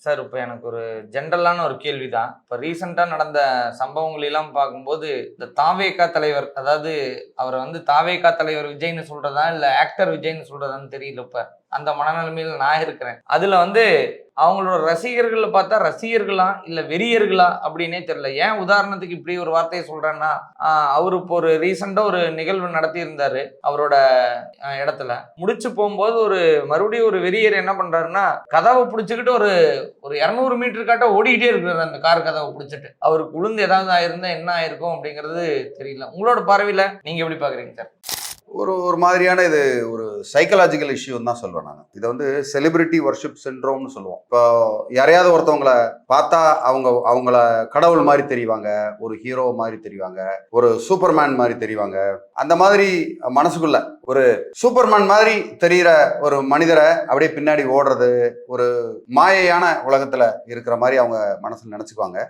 Sir இப்போ எனக்கு ஒரு ஜென்ரலான ஒரு கேள்விதான். இப்போ ரீசெண்டா நடந்த சம்பவங்கள் எல்லாம் பார்க்கும்போது, இந்த தாவேகா தலைவர், அதாவது அவரை வந்து தாவேகா தலைவர் விஜய்ன்னு சொல்றதா, இல்ல ஆக்டர் விஜய்ன்னு சொல்றதான்னு தெரியல இப்ப. அந்த மனநிலைமையில நான் இருக்கிறேன். அதுல வந்து அவங்களோட ரசிகர்கள பார்த்தா ரசிகர்களா, இல்ல வெறியர்களா அப்படின்னே தெரியல. ஏன் உதாரணத்துக்கு இப்படி ஒரு வார்த்தைய சொல்றேன்னா, அவரு இப்போ ஒரு ரீசெண்டா ஒரு நிகழ்வு நடத்தியிருந்தாரு. அவரோட இடத்துல. முடிச்சு போம்போது மறுபடியும் ஒரு வெறியர் என்ன பண்றாருன்னா, கதவ புடிச்சுக்கிட்டு ஒரு ஒரு 200 மீட்டர் காட்ட ஓடிக்கிட்டே இருக்கிறாரு அந்த கார் கதவை பிடிச்சிட்டு. அவருக்கு விழுந்து ஏதாவது ஆயிருந்தா என்ன ஆயிருக்கும் அப்படிங்கிறது தெரியல. உங்களோட பார்வையில நீங்க எப்படி பாக்குறீங்க சார்? ஒரு ஒரு மாதிரியான இது ஒரு சைக்கலாஜிக்கல் இஷ்யூன்னு தான் சொல்வேன் நான். இதை வந்து செலிபிரிட்டி வர்ஷிப் சிண்ட்ரோம்னு சொல்லுவோம். இப்போ யாரையாவது ஒருத்தவங்களை பார்த்தா அவங்கள கடவுள் மாதிரி தெரிவாங்க, ஒரு ஹீரோ மாதிரி தெரிவாங்க, ஒரு சூப்பர்மேன் மாதிரி தெரிவாங்க. அந்த மாதிரி மனசுக்குள்ள ஒரு சூப்பர்மேன் மாதிரி தெரிகிற ஒரு மனிதரை அப்படியே பின்னாடி ஓடுறது, ஒரு மாயையான உலகத்துல இருக்கிற மாதிரி அவங்க மனசுல நினைச்சுக்குவாங்க.